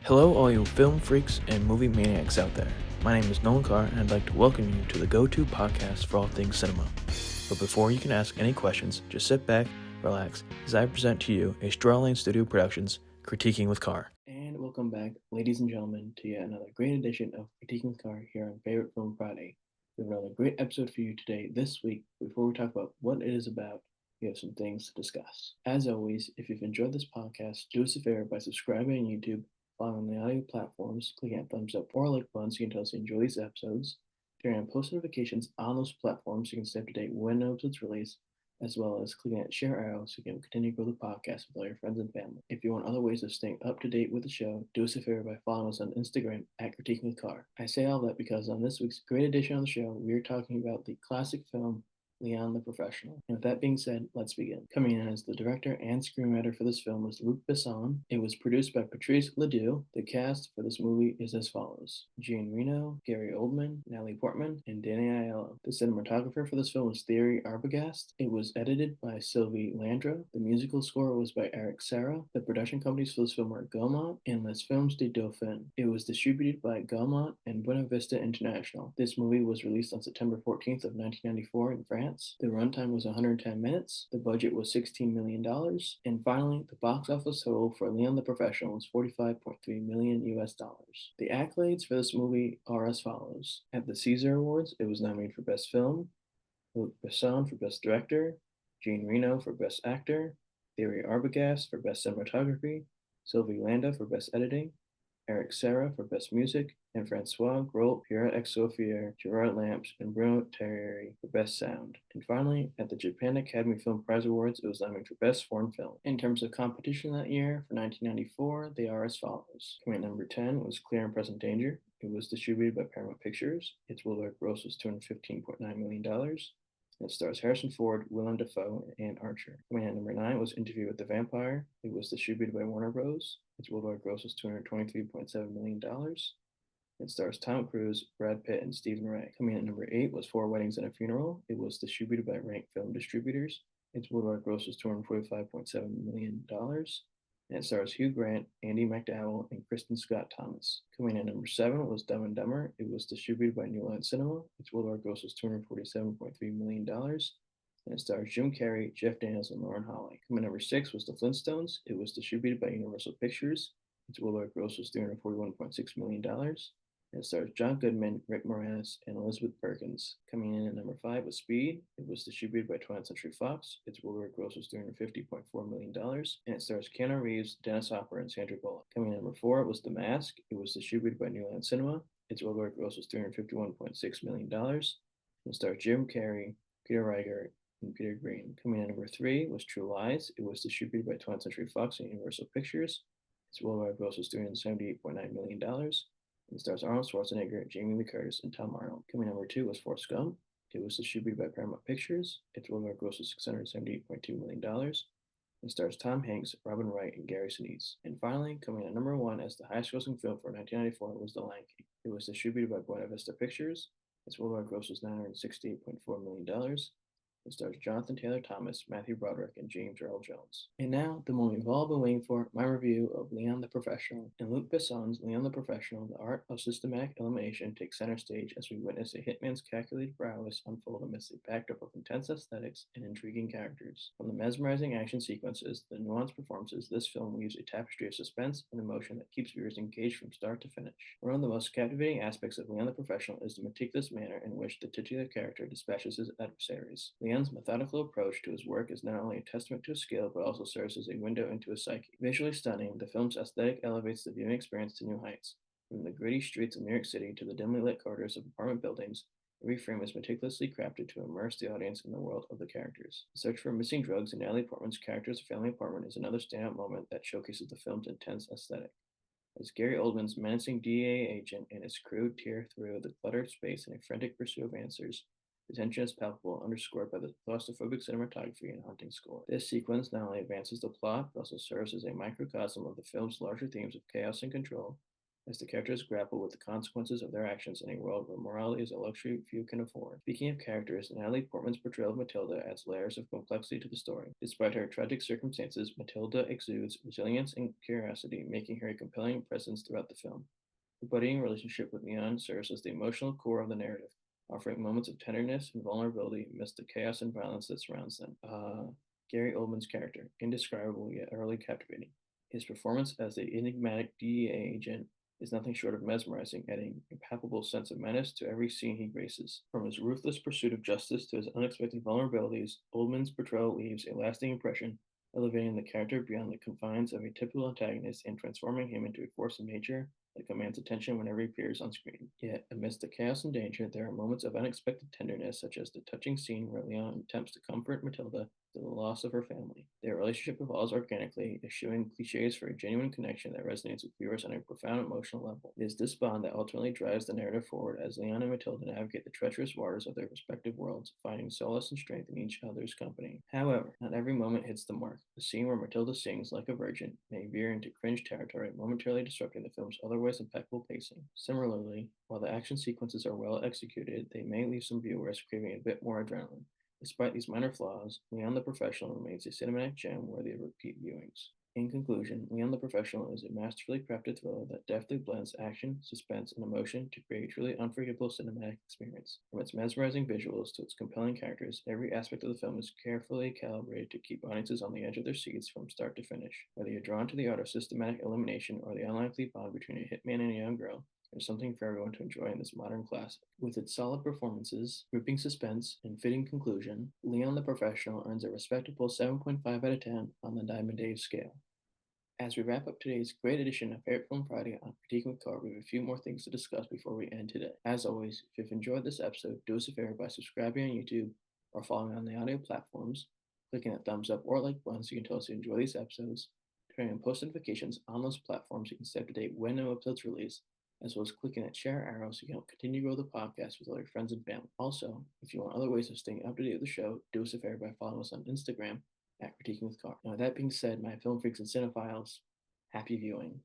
Hello, all you film freaks and movie maniacs out there. My name is Nolan Carr, and I'd like to welcome you to the go-to podcast for all things cinema. But before you can ask any questions, just sit back, relax, as I present to you a Strawlane Studio Productions Critiquing with Carr. And welcome back, ladies and gentlemen, to yet another great edition of Critiquing with Carr here on Favorite Film Friday. We have another great episode for you today. This week, before we talk about what it is about, we have some things to discuss. As always, if you've enjoyed this podcast, do us a favor by subscribing on YouTube, following the audio platforms, clicking on thumbs up or like buttons so you can tell us you enjoy these episodes, turning on post notifications on those platforms so you can stay up to date when episodes release, as well as clicking on share arrow so you can continue to grow the podcast with all your friends and family. If you want other ways of staying up to date with the show, do us a favor by following us on Instagram at Critiquing with Carr. I say all that because on this week's great edition of the show, we are talking about the classic film Leon the Professional. And with that being said, let's begin. Coming in as the director and screenwriter for this film was Luc Besson. It was produced by Patrice Ledoux. The cast for this movie is as follows: Jean Reno, Gary Oldman, Natalie Portman, and Danny Aiello. The cinematographer for this film was Thierry Arbogast. It was edited by Sylvie Landreau. The musical score was by Eric Serra. The production companies for this film were Gaumont and Les Films de Dauphin. It was distributed by Gaumont and Buena Vista International. This movie was released on September 14th of 1994 in France. The runtime was 110 minutes. The budget was $16 million. And finally, the box office total for Leon the Professional was $45.3 million US dollars. The accolades for this movie are as follows. At the Caesar Awards, it was nominated for Best Film, Luc Besson for Best Director, Jean Reno for Best Actor, Thierry Arbogast for Best Cinematography, Sylvie Landa for Best Editing, Eric Serra for Best Music, and Francois Groult, Pierre Exofier, Gerard Lamps, and Bruno Terrieri for Best Sound. And finally, at the Japan Academy Film Prize Awards, it was nominated for Best Foreign Film. In terms of competition that year, for 1994, they are as follows. Coming at number 10 was Clear and Present Danger. It was distributed by Paramount Pictures. Its worldwide gross was $215.9 million. It stars Harrison Ford, Willem Dafoe, and Anne Archer. Coming at number 9 was Interview with the Vampire. It was distributed by Warner Bros. Its worldwide gross was $223.7 million. It stars Tom Cruise, Brad Pitt, and Stephen Ray. Coming at number 8 was Four Weddings and a Funeral. It was distributed by Rank Film Distributors. Its worldwide gross was $245.7 million. And it stars Hugh Grant, Andy McDowell, and Kristen Scott Thomas. Coming in at number 7 was Dumb and Dumber. It was distributed by New Line Cinema. Its worldwide gross was $247.3 million. And it stars Jim Carrey, Jeff Daniels, and Lauren Holly. Coming in at number 6 was The Flintstones. It was distributed by Universal Pictures. Its worldwide gross was $341.6 million. It stars John Goodman, Rick Moranis, and Elizabeth Perkins. Coming in at number 5 was Speed. It was distributed by 20th Century Fox. Its worldwide gross was $350.4 million. And it stars Keanu Reeves, Dennis Hopper, and Sandra Bullock. Coming in at number 4 was The Mask. It was distributed by New Line Cinema. Its worldwide gross was $351.6 million. And it stars Jim Carrey, Peter Riegert, and Peter Green. Coming in at number 3 was True Lies. It was distributed by 20th Century Fox and Universal Pictures. Its worldwide gross was $378.9 million. It stars Arnold Schwarzenegger, Jamie Lee Curtis, and Tom Arnold. Coming number 2 was Forrest Gump. It was distributed by Paramount Pictures. Its worldwide gross was $678.2 million. It stars Tom Hanks, Robin Wright, and Gary Sinise. And finally, coming at number 1 as the highest grossing film for 1994 was The Lion King. It was distributed by Buena Vista Pictures. Its worldwide gross was $968.4 million. It stars Jonathan Taylor Thomas, Matthew Broderick, and James Earl Jones. And now, the moment we've all been waiting for, my review of Leon the Professional. In Luc Besson's Leon the Professional, the art of systematic elimination takes center stage as we witness a hitman's calculated prowess unfold amidst a backdrop of intense aesthetics and intriguing characters. From the mesmerizing action sequences to the nuanced performances, this film weaves a tapestry of suspense and emotion that keeps viewers engaged from start to finish. One of the most captivating aspects of Leon the Professional is the meticulous manner in which the titular character dispatches his adversaries. Leon's methodical approach to his work is not only a testament to his skill, but also serves as a window into his psyche. Visually stunning, the film's aesthetic elevates the viewing experience to new heights. From the gritty streets of New York City to the dimly lit corridors of apartment buildings, every frame is meticulously crafted to immerse the audience in the world of the characters. The search for missing drugs in Natalie Portman's character's family apartment is another standout moment that showcases the film's intense aesthetic. As Gary Oldman's menacing DEA agent and his crew tear through the cluttered space in a frantic pursuit of answers, the tension is palpable, underscored by the claustrophobic cinematography and haunting score. This sequence not only advances the plot, but also serves as a microcosm of the film's larger themes of chaos and control, as the characters grapple with the consequences of their actions in a world where morality is a luxury few can afford. Speaking of characters, Natalie Portman's portrayal of Matilda adds layers of complexity to the story. Despite her tragic circumstances, Matilda exudes resilience and curiosity, making her a compelling presence throughout the film. Her budding relationship with Leon serves as the emotional core of the narrative, offering moments of tenderness and vulnerability amidst the chaos and violence that surrounds them. Gary Oldman's character, indescribable yet utterly captivating. His performance as the enigmatic DEA agent is nothing short of mesmerizing, adding a palpable sense of menace to every scene he graces. From his ruthless pursuit of justice to his unexpected vulnerabilities, Oldman's portrayal leaves a lasting impression, elevating the character beyond the confines of a typical antagonist and transforming him into a force of nature that commands attention whenever he appears on screen. Yet, amidst the chaos and danger, there are moments of unexpected tenderness, such as the touching scene where Leon attempts to comfort Matilda to the loss of her family. Their relationship evolves organically, eschewing cliches for a genuine connection that resonates with viewers on a profound emotional level. It is this bond that ultimately drives the narrative forward as Leon and Matilda navigate the treacherous waters of their respective worlds, finding solace and strength in each other's company. However, not every moment hits the mark. The scene where Matilda sings like a virgin may veer into cringe territory, momentarily disrupting the film's otherwise impeccable pacing. Similarly, while the action sequences are well executed, they may leave some viewers craving a bit more adrenaline. Despite these minor flaws, Leon the Professional remains a cinematic gem worthy of repeat viewings. In conclusion, Leon the Professional is a masterfully crafted thriller that deftly blends action, suspense, and emotion to create a truly unforgettable cinematic experience. From its mesmerizing visuals to its compelling characters, every aspect of the film is carefully calibrated to keep audiences on the edge of their seats from start to finish. Whether you're drawn to the art of systematic elimination or the unlikely bond between a hitman and a young girl, there's something for everyone to enjoy in this modern classic. With its solid performances, gripping suspense, and fitting conclusion, Leon the Professional earns a respectable 7.5 out of 10 on the Diamond Dave scale. As we wrap up today's great edition of Favorite Film Friday on Critiquing with Carr, we have a few more things to discuss before we end today. As always, if you've enjoyed this episode, do us a favor by subscribing on YouTube or following on the audio platforms, clicking that thumbs up or like button so you can tell us you enjoy these episodes, turning on post notifications on those platforms so you can stay up to date when new episodes release, as well as clicking that share arrow so you can help continue to grow the podcast with all your friends and family. Also, if you want other ways of staying up to date with the show, do us a favor by following us on Instagram at Critiquing with Carr. Now, with that being said, my film freaks and cinephiles, happy viewing.